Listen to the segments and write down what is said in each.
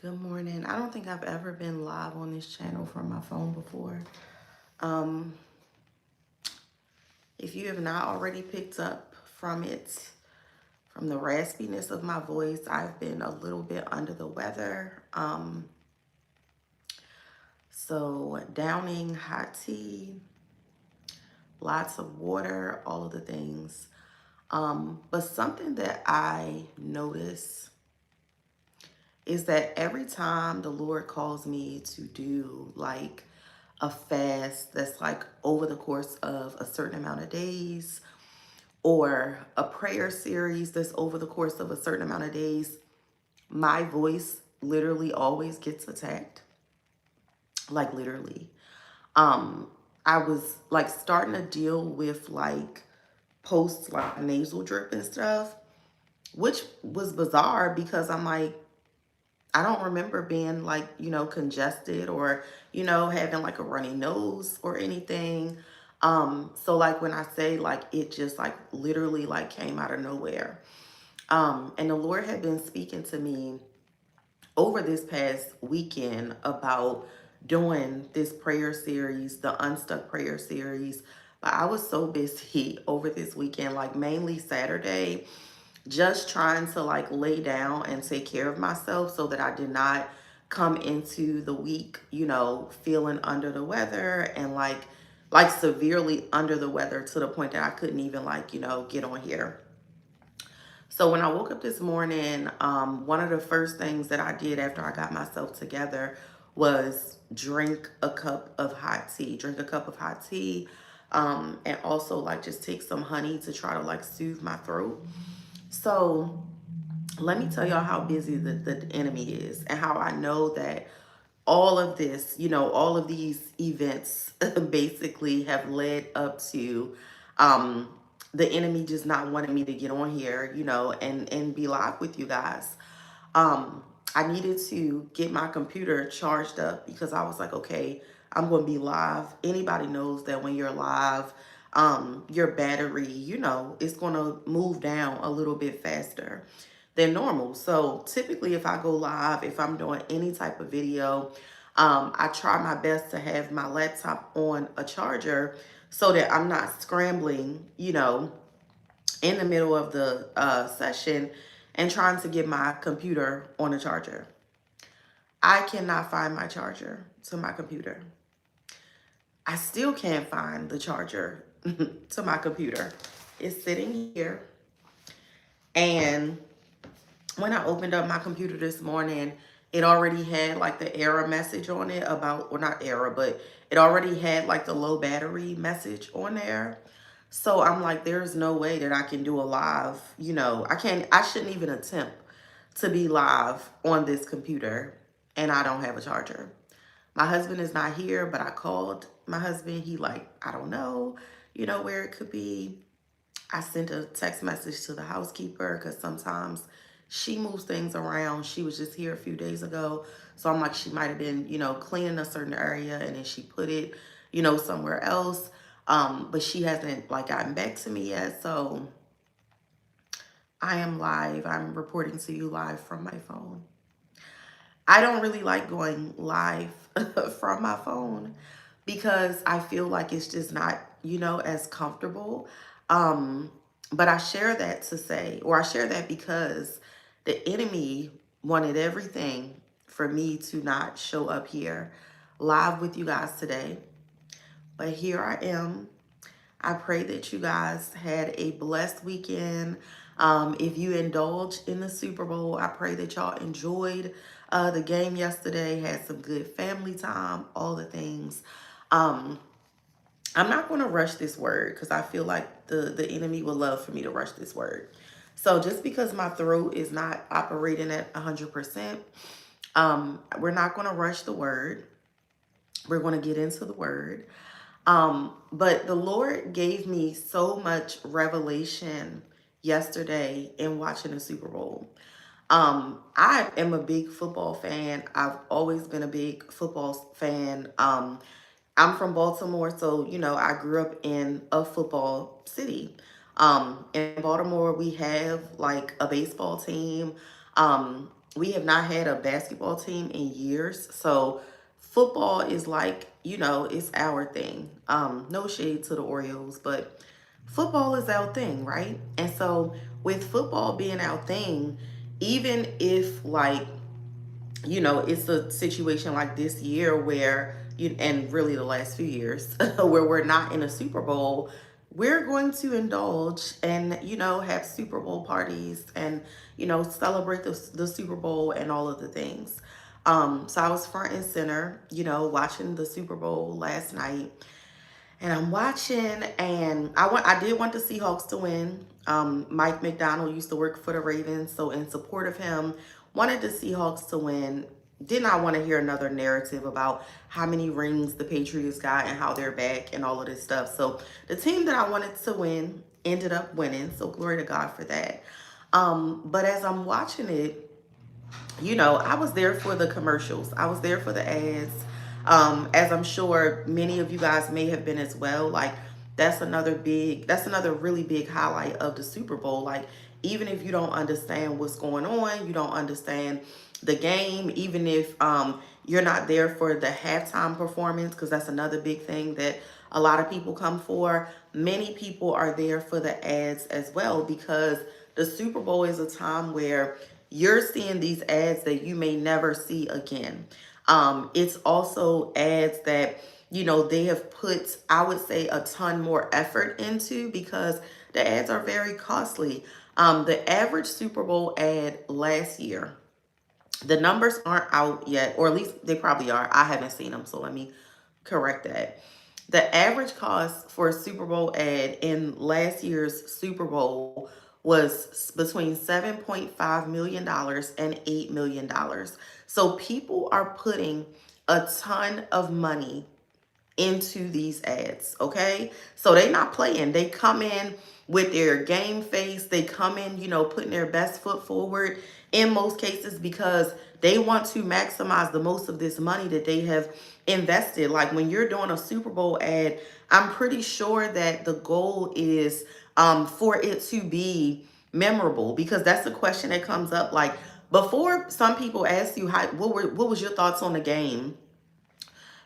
Good morning. I don't think I've ever been live on this channel from my phone before. Um, if you have not already picked up from it, from the raspiness of my voice, I've been a little bit under the weather. So downing hot tea, lots of water, all of the things. But something that I notice is that every time the Lord calls me to do like a fast that's like over the course of a certain amount of days, or a prayer series that's over the course of a certain amount of days, my voice literally always gets attacked. Like literally. Um, I was like starting to deal with like post like nasal drip and stuff, which was bizarre because I'm like, I don't remember being like, congested or, having like a runny nose or anything. So like when I say like it just like literally like came out of nowhere. And the Lord had been speaking to me over this past weekend about doing this prayer series, the Unstuck prayer series. But I was so busy over this weekend, like mainly Saturday, just trying to like lay down and take care of myself so that I did not come into the week, feeling under the weather and like severely under the weather to the point that I couldn't even like, get on here. So when I woke up this morning, one of the first things that I did after I got myself together was drink a cup of hot tea. Drink a cup of hot tea, and also like just take some honey to try to like soothe my throat. So let me tell y'all how busy the enemy is and how I know that all of this, all of these events basically have led up to um, the enemy just not wanting me to get on here, and be live with you guys. Um, I needed to get my computer charged up because I was like, okay, I'm going to be live. Anybody knows that when you're live, your battery, it's going to move down a little bit faster than normal. So typically if I go live, if I'm doing any type of video, I try my best to have my laptop on a charger so that I'm not scrambling, in the middle of the session and trying to get my computer on a charger. I cannot find my charger to my computer. I still can't find the charger to my computer. It's sitting here. And when I opened up my computer this morning, it already had like the error message on it about, or not error, but it already had like the low battery message on there. So I'm like, there's no way that I can do a live, I shouldn't even attempt to be live on this computer and I don't have a charger. My husband is not here, but I called my husband. He like, I don't know, where it could be. I sent a text message to the housekeeper because sometimes she moves things around. She was just here a few days ago. So I'm like, she might have been, cleaning a certain area and then she put it, somewhere else. But she hasn't like gotten back to me yet. So I am live. I'm reporting to you live from my phone. I don't really like going live from my phone because I feel like it's just not, as comfortable. Um, but I share that to say, or I share that because the enemy wanted everything for me to not show up here live with you guys today. But here I am. I pray that you guys had a blessed weekend. If you indulged in the Super Bowl, I pray that y'all enjoyed the game yesterday, had some good family time, all the things. Um, I'm not going to rush this word because I feel like the enemy would love for me to rush this word. So just because my throat is not operating at 100%, we're not going to rush the word. We're going to get into the word. But the Lord gave me so much revelation yesterday in watching the Super Bowl. I am a big football fan. I've always been a big football fan. I'm from Baltimore, so I grew up in a football city. In Baltimore, we have like a baseball team. We have not had a basketball team in years. So football is like, it's our thing. No shade to the Orioles, but football is our thing, right? And so with football being our thing, even if like, it's a situation like this year where and really the last few years where we're not in a Super Bowl, we're going to indulge and have Super Bowl parties and celebrate the Super Bowl and all of the things. So I was front and center, watching the Super Bowl last night, and I'm watching, and I did want the Seahawks to win. Mike McDonald used to work for the Ravens, so in support of him, wanted the Seahawks to win. Did not want to hear another narrative about how many rings the Patriots got and how they're back and all of this stuff. So the team that I wanted to win ended up winning. So glory to God for that. But as I'm watching it, I was there for the commercials. I was there for the ads. As I'm sure many of you guys may have been as well. Like that's another really big highlight of the Super Bowl. Like, even if you don't understand what's going on, you don't understand the game, even if you're not there for the halftime performance, because that's another big thing that a lot of people come for. Many people are there for the ads as well, because the Super Bowl is a time where you're seeing these ads that you may never see again. It's also ads that, they have put, I would say, a ton more effort into, because the ads are very costly. The average Super Bowl ad last year, the numbers aren't out yet, or at least they probably are. I haven't seen them, so let me correct that. The average cost for a Super Bowl ad in last year's Super Bowl was between $7.5 million and $8 million. So people are putting a ton of money into these ads, okay? So they not playing. They come in with their game face. They come in, putting their best foot forward in most cases, because they want to maximize the most of this money that they have invested. Like when you're doing a Super Bowl ad, I'm pretty sure that the goal is for it to be memorable, because that's the question that comes up. Like, before some people ask you what was your thoughts on the game,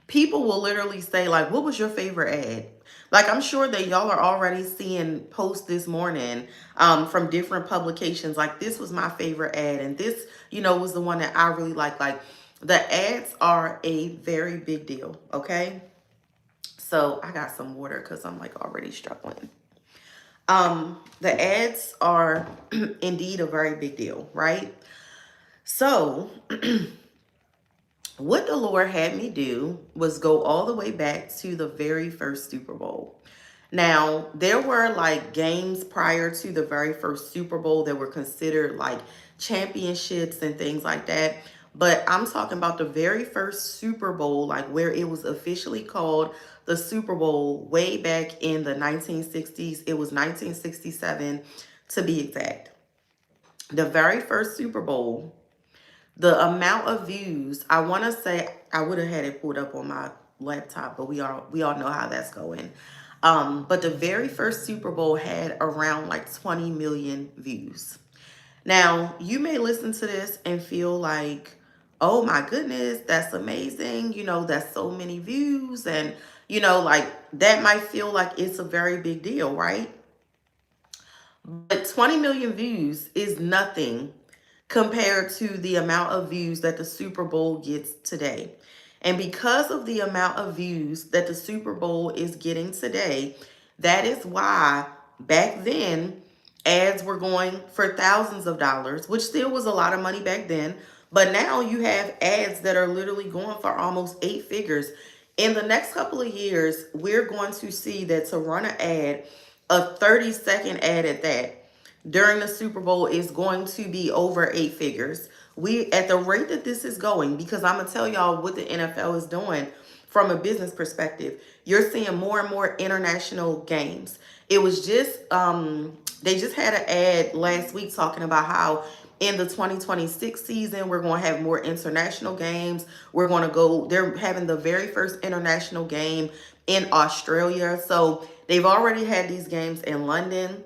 people will literally say, like, what was your favorite ad? Like, I'm sure that y'all are already seeing posts this morning from different publications. Like, this was my favorite ad, and this, was the one that I really like. Like, the ads are a very big deal, okay? So I got some water because I'm like already struggling. The ads are indeed a very big deal, right? So what the Lord had me do was go all the way back to the very first Super Bowl. Now, there were like games prior to the very first Super Bowl that were considered like championships and things like that. But I'm talking about the very first Super Bowl, like where it was officially called the Super Bowl way back in the 1960s. It was 1967 to be exact. The very first Super Bowl, the amount of views, I want to say, I would have had it pulled up on my laptop, but we all know how that's going. But the very first Super Bowl had around like 20 million views. Now, you may listen to this and feel like, oh my goodness, that's amazing. That's so many views. And, like that might feel like it's a very big deal, right? But 20 million views is nothing compared to the amount of views that the Super Bowl gets today. And because of the amount of views that the Super Bowl is getting today, that is why back then ads were going for thousands of dollars, which still was a lot of money back then. But now you have ads that are literally going for almost 8 figures. In the next couple of years, we're going to see that to run an ad, a 30-second ad at that, during the Super Bowl is going to be over 8 figures. We, at the rate that this is going, because I'm gonna tell y'all what the NFL is doing from a business perspective. You're seeing more and more international games. It was just they just had an ad last week talking about how in the 2026 season we're going to have more international games. We're going to go, they're having the very first international game in Australia. So they've already had these games in London,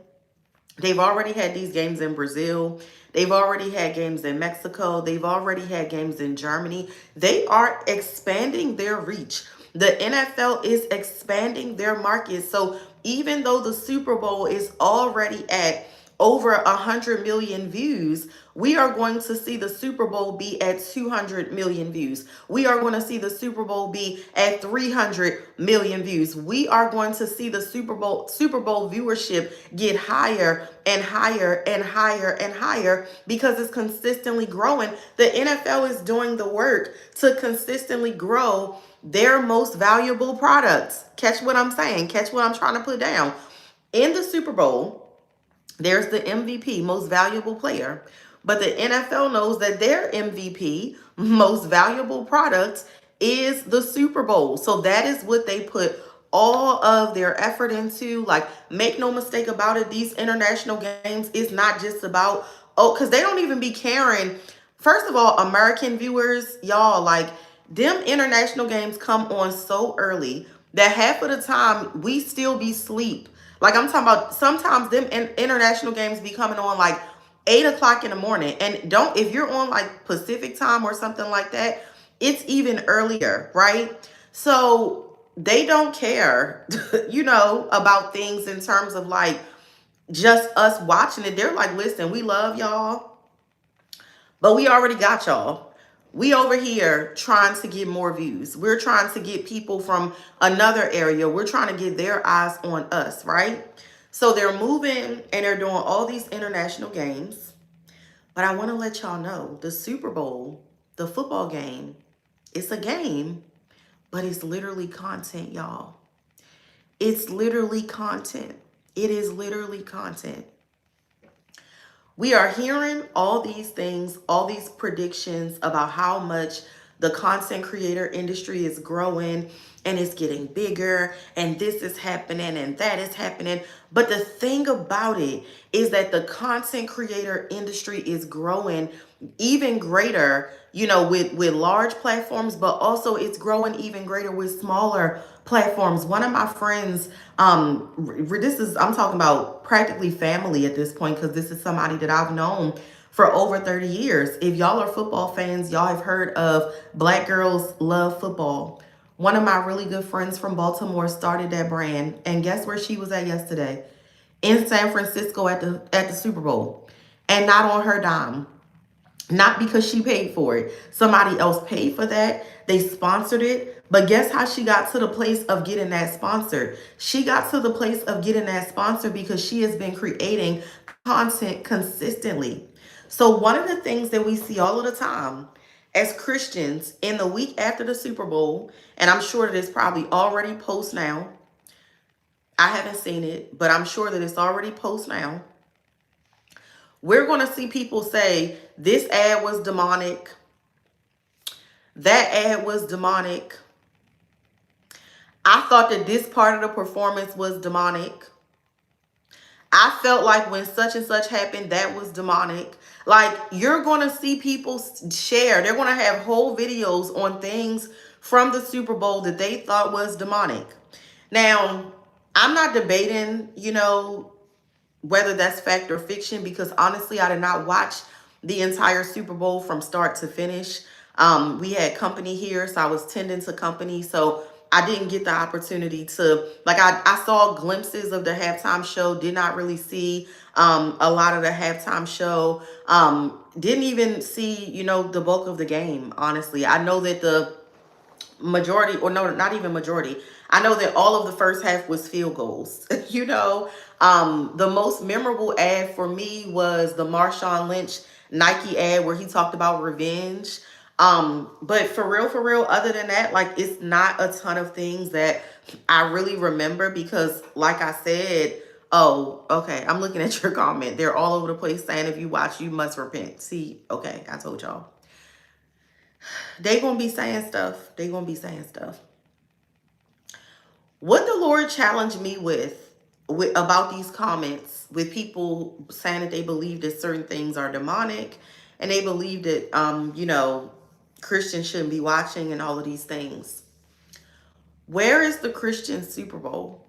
They've already had these games in Brazil. They've already had games in Mexico. They've already had games in Germany. They are expanding their reach. The NFL is expanding their market. So even though the Super Bowl is already at over 100 million views, we are going to see the Super Bowl be at 200 million views. We are going to see the Super Bowl be at 300 million views. We are going to see the Super Bowl viewership get higher and higher and higher and higher because it's consistently growing. The NFL is doing the work to consistently grow their most valuable products. Catch what I'm saying? Catch what I'm trying to put down. In the Super Bowl, there's the MVP, most valuable player. But the NFL knows that their MVP, most valuable product, is the Super Bowl. So that is what they put all of their effort into. Like, make no mistake about it, these international games is not just about, oh, because they don't even be caring. First of all, American viewers, y'all, like, them international games come on so early that half of the time we still be asleep. Like, I'm talking about sometimes them international games be coming on like 8 o'clock in the morning. And don't, if you're on like Pacific time or something like that, it's even earlier, right? So they don't care, about things in terms of like just us watching it. They're like, listen, we love y'all, but we already got y'all. We over here trying to get more views. We're trying to get people from another area. We're trying to get their eyes on us, right? So they're moving and they're doing all these international games. But I want to let y'all know the Super Bowl, the football game, it's a game, but it's literally content, y'all. It's literally content. It is literally content. We are hearing all these things, all these predictions about how much the content creator industry is growing and it's getting bigger and this is happening and that is happening. But the thing about it is that the content creator industry is growing even greater, with large platforms, but also it's growing even greater with smaller platforms. One of my friends, I'm talking about practically family at this point, because this is somebody that I've known for over 30 years. If y'all are football fans, y'all have heard of Black Girls Love Football. One of my really good friends from Baltimore started that brand, and guess where she was at yesterday? In San Francisco at the Super Bowl, and not on her dime. Not because she paid for it. Somebody else paid for that. They sponsored it. But guess how she got to the place of getting that sponsored? She got to the place of getting that sponsored because she has been creating content consistently. So one of the things that we see all of the time as Christians in the week after the Super Bowl, and I'm sure that it's probably already post now. I haven't seen it, but I'm sure that it's already post now. We're going to see people say, this ad was demonic. That ad was demonic. I thought that this part of the performance was demonic. I felt like when such and such happened, that was demonic. Like, you're going to see people share. They're going to have whole videos on things from the Super Bowl that they thought was demonic. Now, I'm not debating, whether that's fact or fiction, because honestly, I did not watch the entire Super Bowl from start to finish. We had company here, so I was tending to company. So I didn't get the opportunity to, like, I saw glimpses of the halftime show, did not really see a lot of the halftime show. Didn't even see, the bulk of the game, honestly. I know that the majority, or no, not even majority, I know that all of the first half was field goals. The most memorable ad for me was the Marshawn Lynch Nike ad where he talked about revenge. But for real, other than that, like, it's not a ton of things that I really remember because, like I said, oh, okay, I'm looking at your comment. They're all over the place saying if you watch, you must repent. See, okay, I told y'all. They gonna be saying stuff. They gonna be saying stuff. What the Lord challenged me with about these comments, with people saying that they believe that certain things are demonic and they believe that Christians shouldn't be watching and all of these things. Where is the Christian Super Bowl?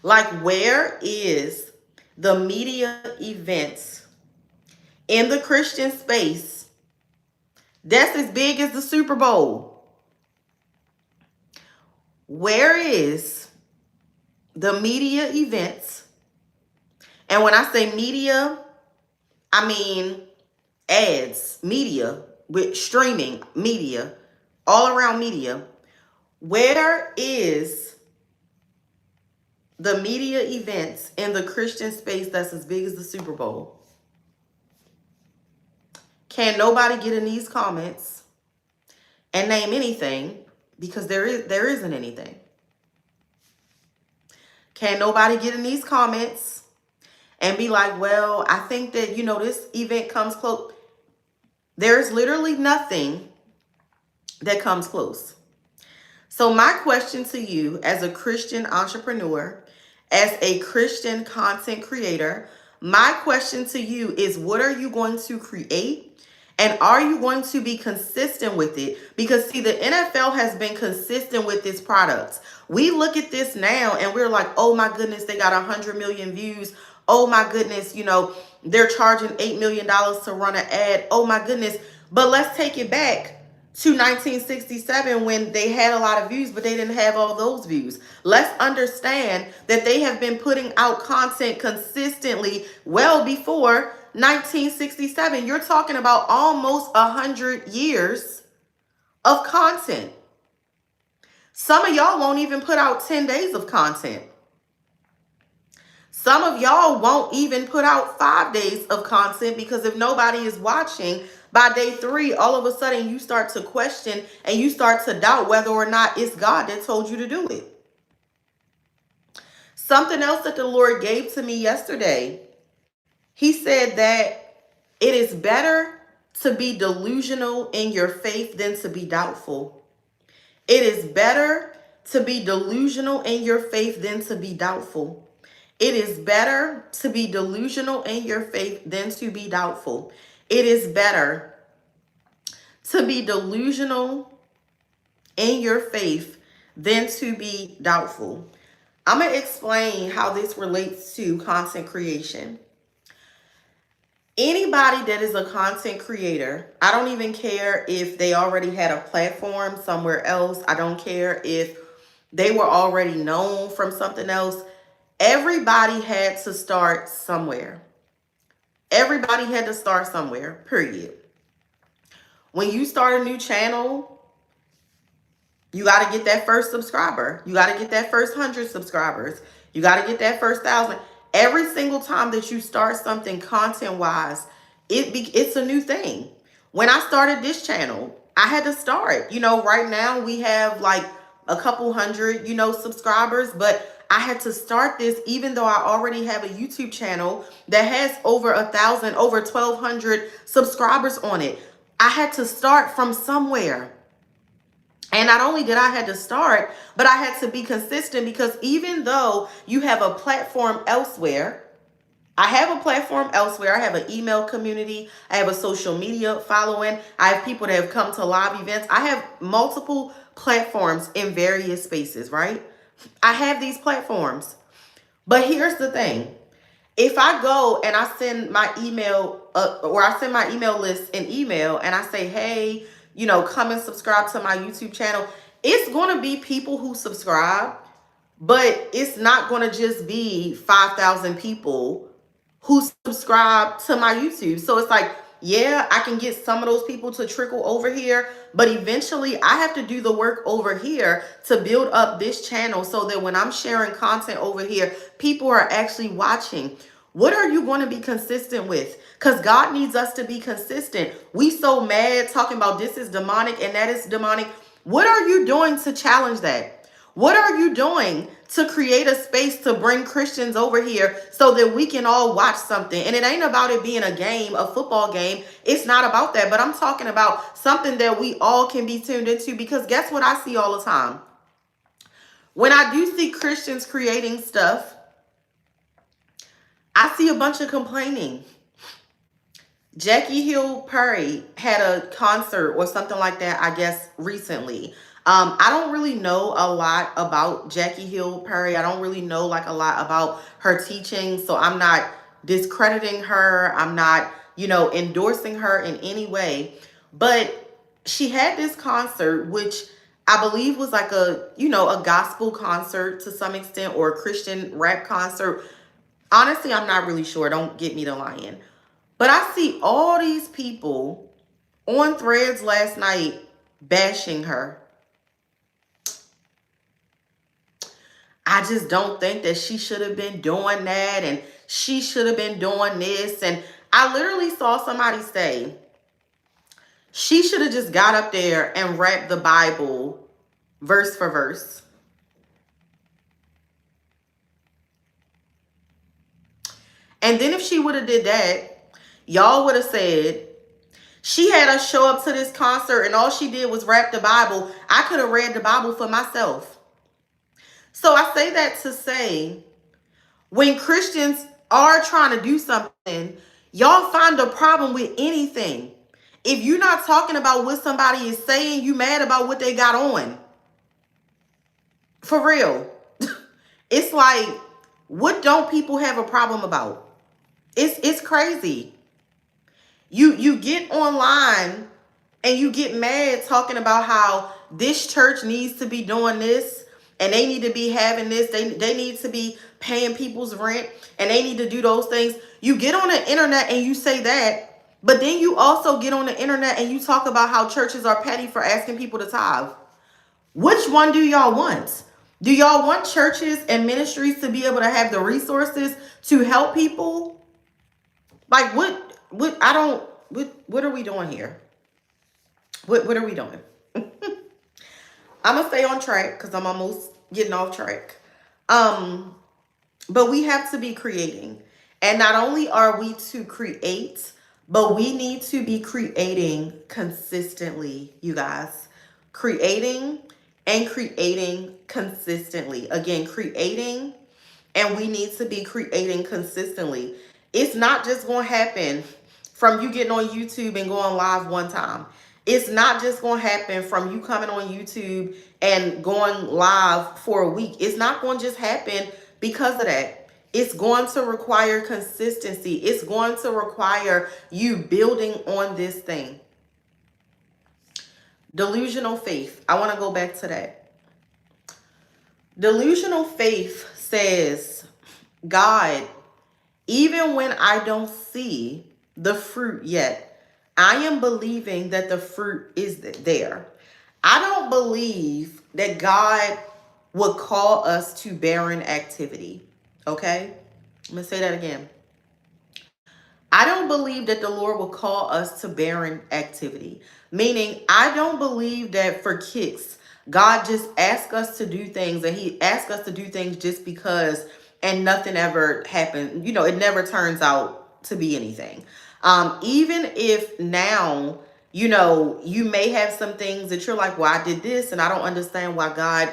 Like, where is the media events in the Christian space that's as big as the Super Bowl, where is the media events? And when I say media, I mean ads, media, with streaming, media, all around media. Where is the media events in the Christian space that's as big as the Super Bowl? Can nobody get in these comments and name anything, because there isn't anything. Can nobody get in these comments and be like, well, I think that, this event comes close? There's literally nothing that comes close. So my question to you, as a Christian entrepreneur, as a Christian content creator, my question to you is, what are you going to create? And are you going to be consistent with it? Because see, the NFL has been consistent with this product. We look at this now and we're like, oh my goodness, they got 100 million views. Oh my goodness, they're charging $8 million to run an ad. Oh my goodness. But let's take it back to 1967, when they had a lot of views, but they didn't have all those views. Let's understand that they have been putting out content consistently well before 1967. You're talking about almost 100 years of content. Some of y'all won't even put out 10 days of content. Some of y'all won't even put out 5 days of content, because if nobody is watching, by day 3, all of a sudden you start to question and you start to doubt whether or not it's God that told you to do it. Something else that the Lord gave to me yesterday, He said that it is better to be delusional in your faith than to be doubtful. It is better to be delusional in your faith than to be doubtful. It is better to be delusional in your faith than to be doubtful. It is better to be delusional in your faith than to be doubtful. I'm going to explain how this relates to content creation. Anybody that is a content creator, I don't even care if they already had a platform somewhere else. I don't care if they were already known from something else. Everybody had to start somewhere. Everybody had to start somewhere, period. When you start a new channel, you got to get that first subscriber. You got to get that first 100 subscribers. You got to get that first 1,000. Every single time that you start something content-wise, it's a new thing. When I started this channel, I had to start. Right now we have like a couple hundred, subscribers, but I had to start this even though I already have a YouTube channel that has over 1,000, over 1,200 subscribers on it. I had to start from somewhere. And not only did I had to start, but I had to be consistent, because even though you have a platform elsewhere, I have a platform elsewhere. I have an email community. I have a social media following. I have people that have come to live events. I have multiple platforms in various spaces, right? I have these platforms. But here's the thing. If I go and I send my email or I send my email list an email and I say, hey, come and subscribe to my YouTube channel, it's going to be people who subscribe, but it's not going to just be 5,000 people who subscribe to my YouTube. So it's like, yeah, I can get some of those people to trickle over here, but eventually I have to do the work over here to build up this channel so that when I'm sharing content over here, people are actually watching. What are you going to be consistent with? Because God needs us to be consistent. We so mad talking about this is demonic and that is demonic. What are you doing to challenge that? What are you doing to create a space to bring Christians over here so that we can all watch something? And it ain't about it being a game, a football game. It's not about that. But I'm talking about something that we all can be tuned into, because guess what I see all the time? When I do see Christians creating stuff, I see a bunch of complaining. Jackie Hill Perry had a concert or something like that, I guess, recently. I don't really know a lot about Jackie Hill Perry. I don't really know like a lot about her teaching. So I'm not discrediting her. I'm not, endorsing her in any way. But she had this concert, which I believe was like a gospel concert to some extent, or a Christian rap concert. Honestly, I'm not really sure. Don't get me to lying. But I see all these people on Threads last night bashing her. I just don't think that she should have been doing that, and she should have been doing this. And I literally saw somebody say she should have just got up there and read the Bible verse for verse. And then if she would have did that, y'all would have said she had us show up to this concert and all she did was rap the Bible. I could have read the Bible for myself. So I say that to say, when Christians are trying to do something, y'all find a problem with anything. If you're not talking about what somebody is saying, you mad about what they got on. For real. It's like, what don't people have a problem about? It's crazy. You get online and you get mad talking about how this church needs to be doing this and they need to be having this. They need to be paying people's rent and they need to do those things. You get on the internet and you say that, but then you also get on the internet and you talk about how churches are petty for asking people to tithe. Which one do y'all want? Do y'all want churches and ministries to be able to have the resources to help people? Like what are we doing here? What are we doing? I'm gonna stay on track because I'm almost getting off track. Um, but we have to be creating. And not only are we to create, but we need to be creating consistently, you guys. Creating and creating consistently. Again, creating, and we need to be creating consistently. It's not just going to happen from you getting on YouTube and going live one time. It's not just going to happen from you coming on YouTube and going live for a week. It's not going to just happen because of that. It's going to require consistency. It's going to require you building on this thing. Delusional faith. I want to go back to that. Delusional faith says, God, even when I don't see the fruit yet, I am believing that the fruit is there. I don't believe that God would call us to barren activity. Okay? I'm going to say that again. I don't believe that the Lord will call us to barren activity. Meaning, I don't believe that for kicks, God just asks us to do things and he asks us to do things just because and nothing ever happened. It never turns out to be anything. Even if now, you may have some things that you're like, well, I did this and I don't understand why God,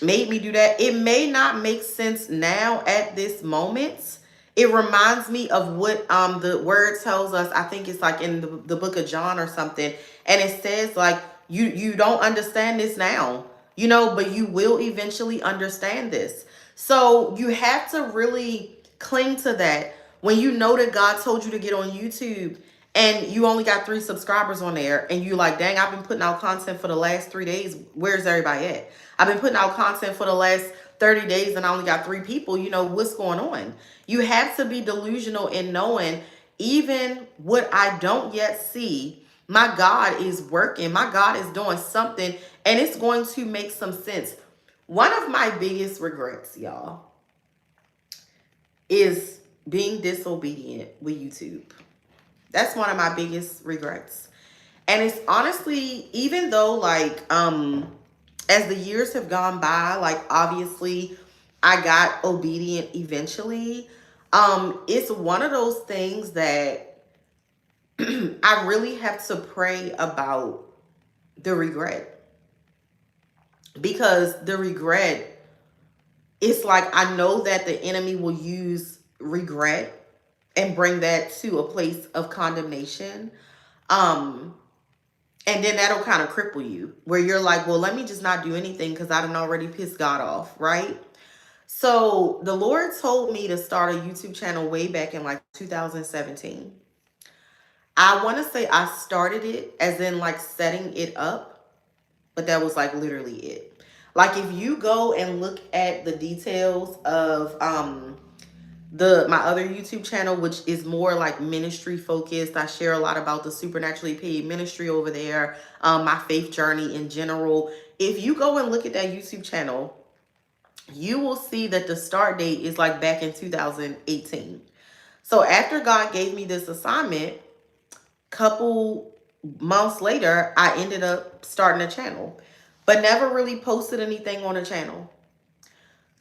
made me do that. It may not make sense now at this moment. It reminds me of what the word tells us. I think it's like in the book of John or something. And it says like, you don't understand this now, but you will eventually understand this. So you have to really cling to that. When you know that God told you to get on YouTube and you only got 3 subscribers on there and you like, dang, I've been putting out content for the last 3 days. Where's everybody at? I've been putting out content for the last 30 days and I only got 3 people. What's going on? You have to be delusional in knowing even what I don't yet see, my God is working. My God is doing something and it's going to make some sense. One of my biggest regrets, y'all, is being disobedient with YouTube. That's one of my biggest regrets. And it's honestly, even though like, as the years have gone by, like obviously I got obedient eventually. It's one of those things that I really have to pray about the regret. Because the regret, it's like I know that the enemy will use regret and bring that to a place of condemnation. Um, And then that'll kind of cripple you where you're like, well, let me just not do anything because I done already pissed God off, right? So the Lord told me to start a YouTube channel way back in like 2017. I want to say I started it as in like setting it up, but that was like literally it. Like if you go and look at the details of my other YouTube channel, which is more like ministry focused. I share a lot about the supernaturally paid ministry over there, my faith journey in general. If you go and look at that YouTube channel, you will see that the start date is like back in 2018. So after God gave me this assignment, couple months later, I ended up starting a channel, but never really posted anything on the channel.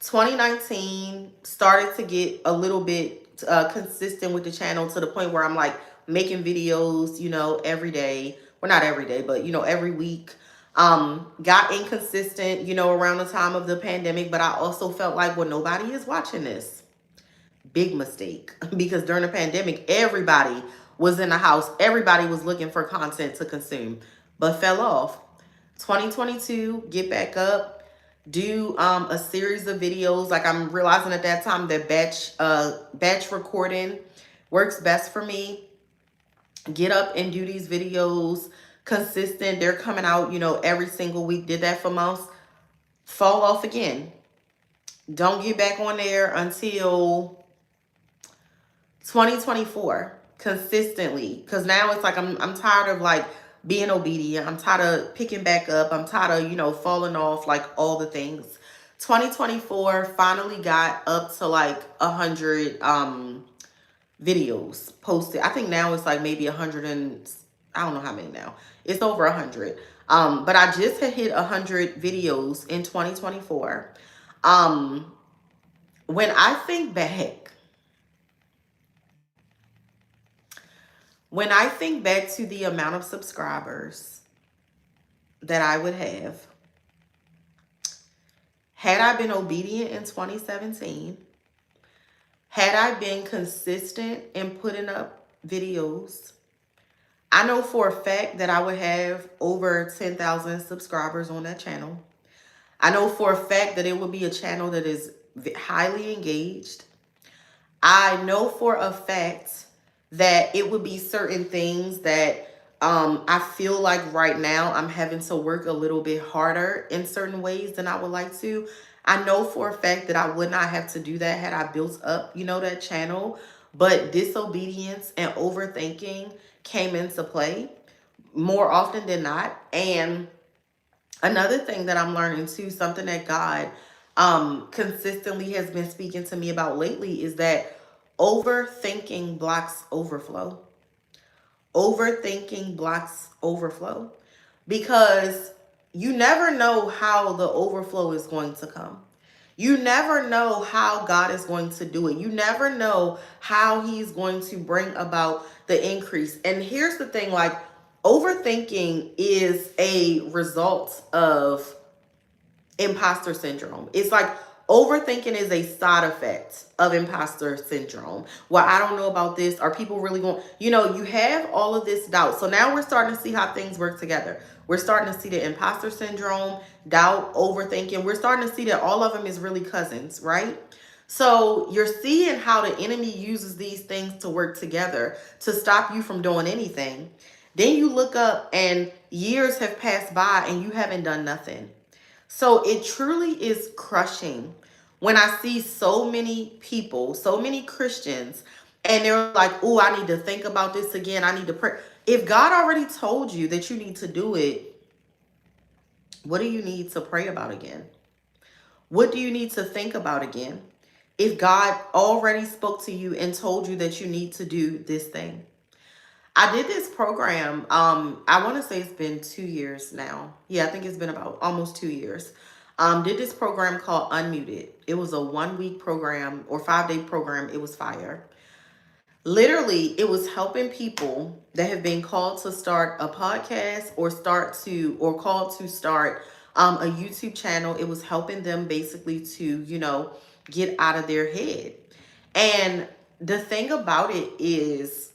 2019 started to get a little bit consistent with the channel to the point where I'm like making videos, every day. Well, not every day, but every week. Got inconsistent, around the time of the pandemic, but I also felt like, well, nobody is watching this. Big mistake because during the pandemic, everybody was in the house. Everybody was looking for content to consume, but fell off. 2022, get back up, do a series of videos. Like I'm realizing at that time that batch recording works best for me. Get up and do these videos consistent. They're coming out, every single week. Did that for months. Fall off again. Don't get back on there until 2024 consistently, because now it's like I'm tired of like being obedient. I'm tired of picking back up. I'm tired of falling off, like all the things. 2024 finally got up to like 100 videos posted. I think now it's like maybe 100 and I don't know how many now. It's over 100. But I just had hit 100 videos in 2024. When I think back When I think back to the amount of subscribers that I would have, had I been obedient in 2017, had I been consistent in putting up videos, I know for a fact that I would have over 10,000 subscribers on that channel. I know for a fact that it would be a channel that is highly engaged. I know for a fact that it would be certain things that I feel like right now I'm having to work a little bit harder in certain ways than I would like to. I know for a fact that I would not have to do that had I built up, that channel. But disobedience and overthinking came into play more often than not. And another thing that I'm learning too, something that God consistently has been speaking to me about lately, is that overthinking blocks overflow. Overthinking blocks overflow because you never know how the overflow is going to come. You never know how God is going to do it. You never know how he's going to bring about the increase. And here's the thing, like overthinking is a result of imposter syndrome. It's like overthinking is a side effect of imposter syndrome. Well, I don't know about this. Are people really going, you have all of this doubt. So now we're starting to see how things work together. We're starting to see the imposter syndrome, doubt, overthinking. We're starting to see that all of them is really cousins, right? So you're seeing how the enemy uses these things to work together to stop you from doing anything. Then you look up and years have passed by and you haven't done nothing. So it truly is crushing when I see so many people, so many Christians, and they're like, oh, I need to think about this again. I need to pray. If God already told you that you need to do it, what do you need to pray about again? What do you need to think about again? If God already spoke to you and told you that you need to do this thing. I did this program. I want to say it's been 2 years now. Yeah, I think it's been about almost 2 years. Did this program called Unmuted. It was a 1-week program or 5-day program. It was fire. Literally, it was helping people that have been called to start a podcast or called to start a YouTube channel. It was helping them basically to, get out of their head. And the thing about it is,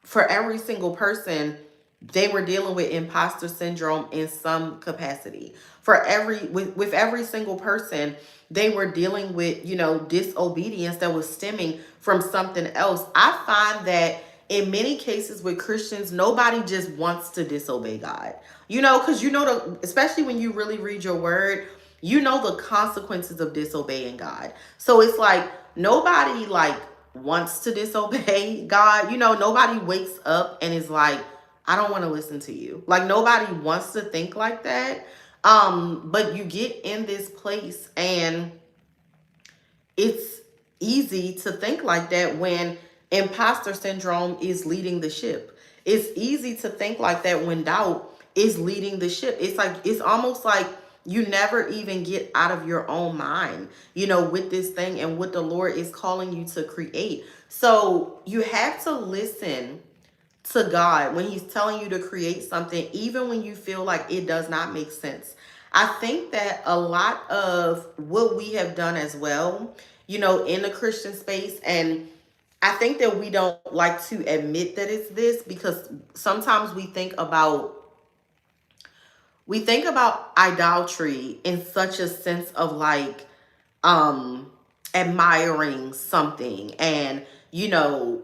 for every single person, they were dealing with imposter syndrome in some capacity. For with every single person, they were dealing with, disobedience that was stemming from something else. I find that in many cases with Christians, nobody just wants to disobey God. Because especially when you really read your word, the consequences of disobeying God. So it's like nobody wants to disobey God. Nobody wakes up and is like, I don't want to listen to you. Like nobody wants to think like that. But you get in this place and it's easy to think like that when imposter syndrome is leading the ship. It's easy to think like that when doubt is leading the ship. It's almost like you never even get out of your own mind, with this thing and what the Lord is calling you to create. So you have to listen to God when he's telling you to create something, even when you feel like it does not make sense. I think that a lot of what we have done as well, in the Christian space, and I think that we don't like to admit that it's this because sometimes we think about idolatry in such a sense of um admiring something and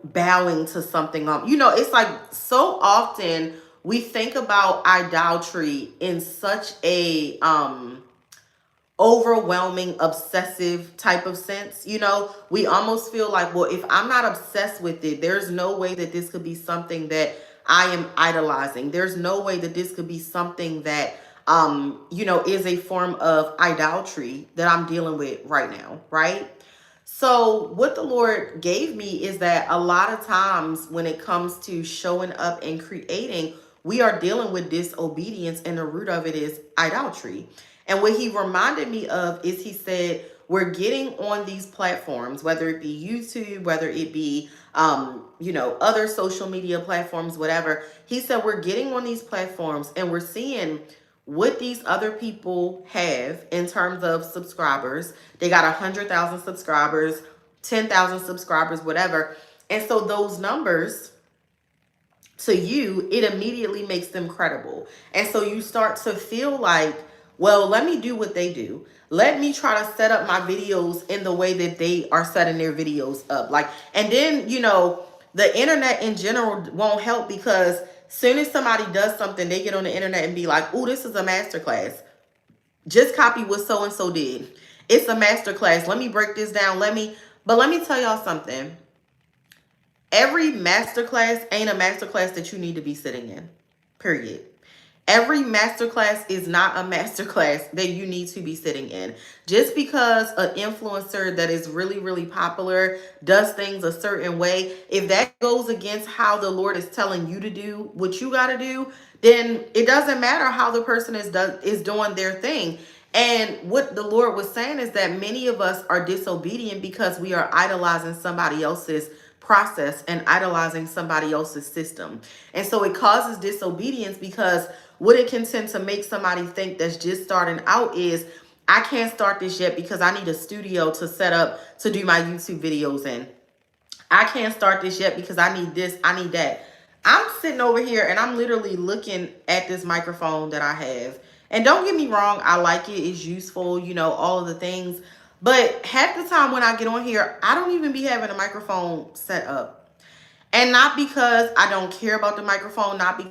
bowing to something. It's like so often we think about idolatry in such a overwhelming, obsessive type of sense. We almost feel like, well, if I'm not obsessed with it, there's no way that this could be something that I am idolizing. There's no way that this could be something that is a form of idolatry that I'm dealing with right now, right? So what the Lord gave me is that a lot of times when it comes to showing up and creating, we are dealing with disobedience, and the root of it is idolatry. And what he reminded me of is he said, we're getting on these platforms, whether it be YouTube, whether it be, other social media platforms, whatever. He said, we're getting on these platforms and we're seeing what these other people have in terms of subscribers. They got 100,000 subscribers, 10,000 subscribers, whatever. And so those numbers to you, it immediately makes them credible. And so you start to feel like, well, let me do what they do. Let me try to set up my videos in the way that they are setting their videos up. And then, the internet in general won't help because soon as somebody does something, they get on the internet and be like, oh, this is a masterclass. Just copy what so-and-so did. It's a masterclass. Let me break this down. But let me tell y'all something. Every masterclass ain't a masterclass that you need to be sitting in, period. Every masterclass is not a masterclass that you need to be sitting in. Just because an influencer that is really, really popular does things a certain way, if that goes against how the Lord is telling you to do what you got to do, then it doesn't matter how the person is doing their thing. And what the Lord was saying is that many of us are disobedient because we are idolizing somebody else's process and idolizing somebody else's system. And so it causes disobedience because what it can tend to make somebody think that's just starting out is, I can't start this yet because I need a studio to set up to do my YouTube videos in. I can't start this yet because I need this, I need that. I'm sitting over here and I'm literally looking at this microphone that I have. And don't get me wrong, I like it. It's useful, all of the things. But half the time when I get on here, I don't even be having a microphone set up. And not because I don't care about the microphone, not